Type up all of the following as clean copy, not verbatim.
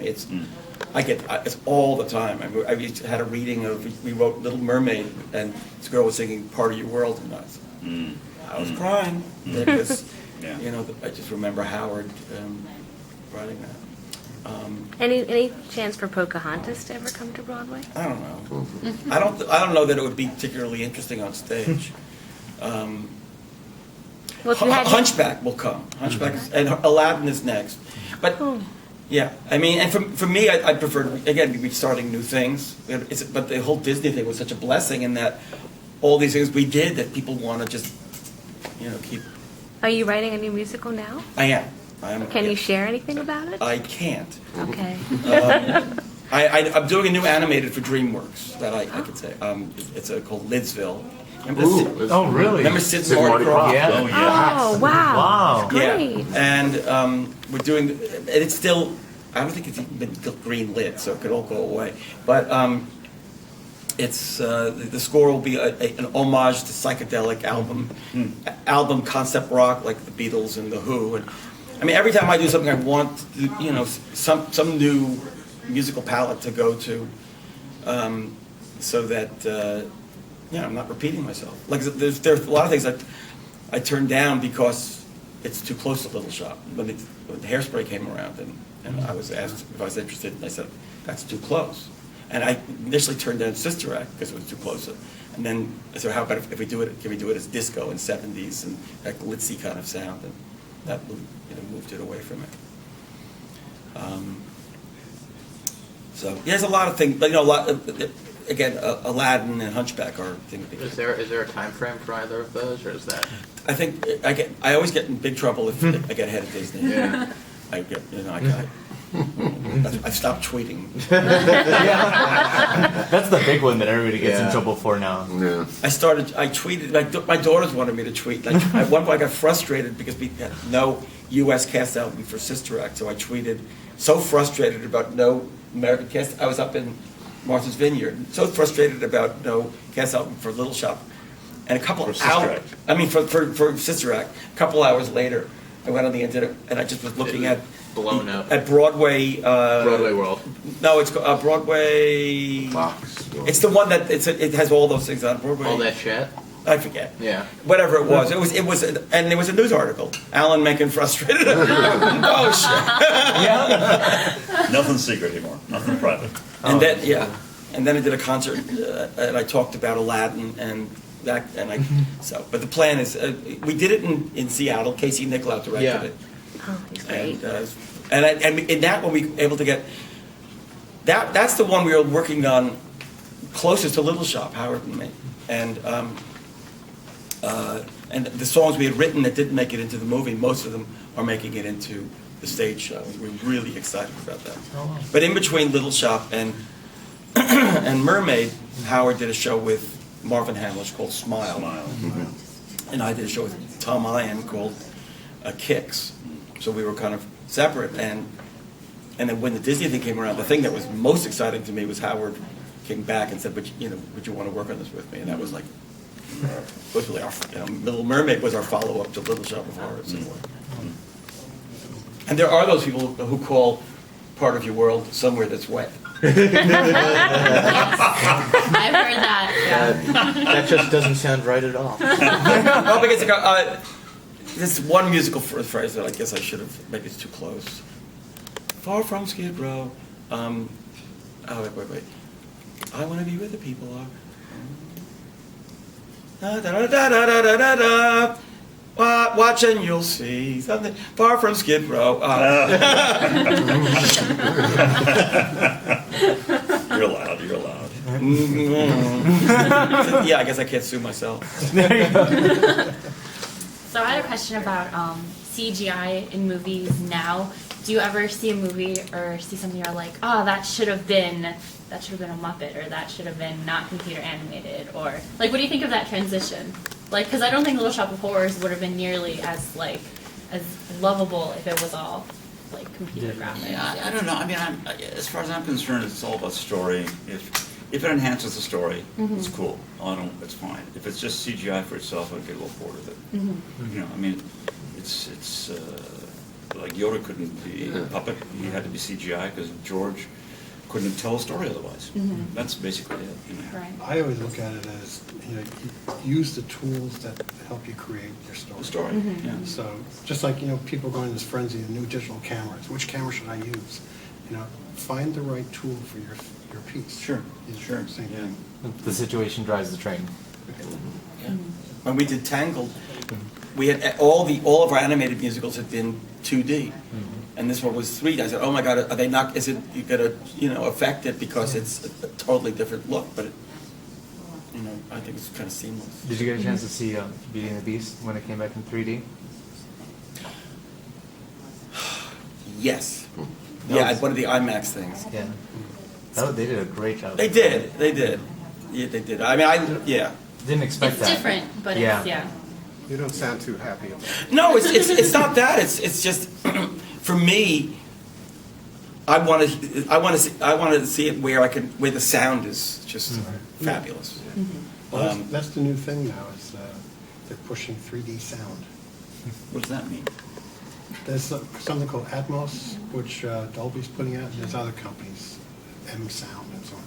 It's all the time. I had a reading we wrote Little Mermaid, and this girl was singing Part of Your World, and I was crying because, I just remember Howard writing that. Any chance for Pocahontas to ever come to Broadway? I don't know. I don't know that it would be particularly interesting on stage. Well, if you had Hunchback will come. Hunchback and Aladdin is next. But yeah, I mean, and for me, I prefer again to be starting new things. But the whole Disney thing was such a blessing in that all these things we did that people want to just keep. Are you writing a new musical now? I am. Can you share anything about it? I can't. Okay. I'm doing a new animated for DreamWorks that I could say. It's called Lidsville. Oh, really? Remember Sid and Marty Krofft? Yeah. Oh, wow. Wow. Great. Yeah. And we're doing, and it's still, I don't think it's even been green lit, so it could all go away. But it's the score will be an homage to psychedelic album concept rock like the Beatles and the Who. And I mean, every time I do something, I want some new musical palette to go to, so that I'm not repeating myself. Like there's a lot of things that I turned down because it's too close to Little Shop. When Hairspray came around and I was asked if I was interested, and I said that's too close. And I initially turned down Sister Act because it was too close. And then I said, how about if we do it? Can we do it as disco in '70s and that glitzy kind of sound? And that moved it away from it. So there's a lot of things, but again, Aladdin and Hunchback are things. Is there a time frame for either of those, or is that? I think I always get in big trouble if I get ahead of Disney. Yeah. I stopped tweeting. That's the big one that everybody gets in trouble for now. Yeah. I tweeted, my daughters wanted me to tweet. Like, at one point I got frustrated because we had no U.S. cast album for Sister Act, so I tweeted, so frustrated about no American cast. I was up in Martha's Vineyard, so frustrated about no cast album for Little Shop. And a couple of hours, for Sister Act, a couple hours later, I went on the internet and I just was looking at blown up at Broadway. Broadway World. No, it's Broadway. Fox. It's the one that it has all those things on Broadway. All that shit. I forget. Yeah. Whatever it was, and there was a news article. Alan Menken frustrated. Oh shit. Nothing secret anymore. Nothing private. And then and then I did a concert and I talked about Aladdin and that but the plan is we did it in Seattle. Casey Nicolau directed it. Oh, he's great. And in that one we were able to get that's the one we were working on closest to Little Shop, Howard and me, and the songs we had written that didn't make it into the movie, most of them are making it into the stage show. We're really excited about that. But in between Little Shop and Mermaid, Howard did a show with Marvin Hamlish called Smile. And I did a show with Tom Ian called Kicks. So we were kind of separate. And then when the Disney thing came around, the thing that was most exciting to me was Howard came back and said, would you want to work on this with me? And that was like, was really our, Little Mermaid was our follow-up to Little Shop of Horrors. And there are those people who call Part of Your World somewhere that's wet. I've heard that. Yeah. That just doesn't sound right at all. No, because this one musical phrase that I guess I should have, maybe it's too close. Far from Skid Row. Wait. I want to be where the people are. Da, da, da, da, da, da, da. Watch and you'll see something far from Skid Row. You're allowed. Yeah, I guess I can't sue myself. So I had a question about CGI in movies now. Do you ever see a movie or see something you're like, oh, that should have been a Muppet, or that should have been not computer animated, or like, what do you think of that transition? Like, because I don't think Little Shop of Horrors would have been nearly as lovable if it was all like computer graphics. Yeah, I don't know. I mean, as far as I'm concerned, it's all about story. If it enhances the story, it's cool. It's fine. If it's just CGI for itself, I'd get a little bored of it. I mean, it's like Yoda couldn't be a puppet, he had to be CGI because George couldn't tell a story otherwise. That's basically it. You know. Right. I always look at it as, you use the tools that help you create your story. The story, yeah. So, just like, people going in this frenzy of new digital cameras, which camera should I use? Find the right tool for your piece. Sure, It's sure, the Same yeah. thing. The situation drives the train. Yeah. When we did Tangled, we had all of our animated musicals had been 2D, and this one was 3D. I said, "Oh my God, are they not? Is it you gotta affect it because it's a totally different look?" But I think it's kind of seamless. Did you get a chance to see Beauty and the Beast when it came back in 3D? Yes. Yeah, at one of the IMAX things. Yeah. They did a great job. They did. Yeah, they did. I mean, yeah. Didn't expect It's that. different, but Yeah. it's, yeah. You don't sound too happy about it. No, it's not that. It's just for me. I want to see it where where the sound is just fabulous. Well, that's the new thing now, is they're pushing 3D sound. What does that mean? There's something called Atmos, which Dolby's putting out, and there's other companies, M Sound and so on,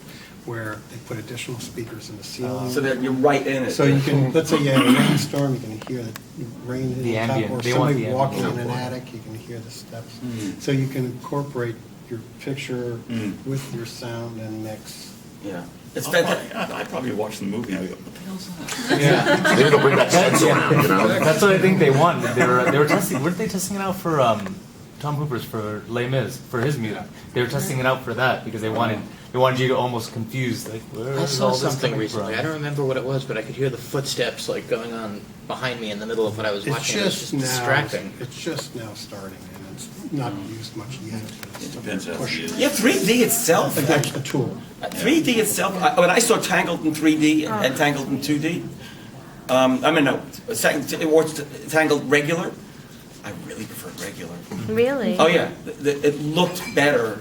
where they put additional speakers in the ceiling. So that you're right in it. So you can, let's say you have a rainstorm, you can hear the rain The in the top, ambient. or They want somebody the walking in ambient. an attic, you can hear the steps. So you can incorporate your picture with your sound and mix. Yeah. It's I fantastic. probably watched the movie and I go, what the hell's that? Maybe it'll bring that sense around, That's what I think they want. They were testing. Weren't they testing it out for Tom Hooper's for Les Mis for his music? They were testing it out for that because they wanted you to almost confuse like where I is saw all this something coming recently. from? I don't remember what it was, but I could hear the footsteps like going on behind me in the middle of what I was watching. It was just distracting. It's just now starting, and it's not used much yet. But it's It depends how push. it is. Yeah, 3D itself. But that's a tool. 3D itself. When I saw Tangled in 3D and Tangled in 2D, or Tangled regular, I really prefer regular. Really? Oh yeah, it looked better.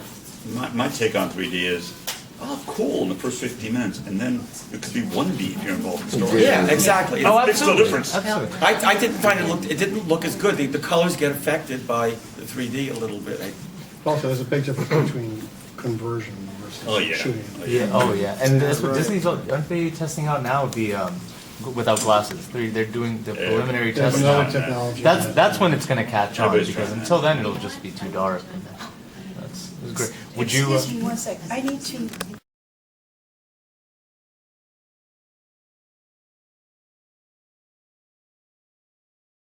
My take on 3D is, oh, cool in the first 15 minutes, and then it could be 1D if you're involved in the story. Yeah, exactly. Oh, It makes no absolutely. difference. Absolutely. I didn't find it didn't look as good. The colors get affected by the 3D a little bit. Also, there's a big difference between conversion versus Oh, yeah. shooting. Yeah. Oh yeah. And that's what Disney's. Aren't they testing out now the without glasses? They're doing the preliminary There's testing. another now. technology. That's when it's going to catch on Everybody's because trying that. until then it'll just be too dark. It's great. Would you? Excuse me one sec. I need to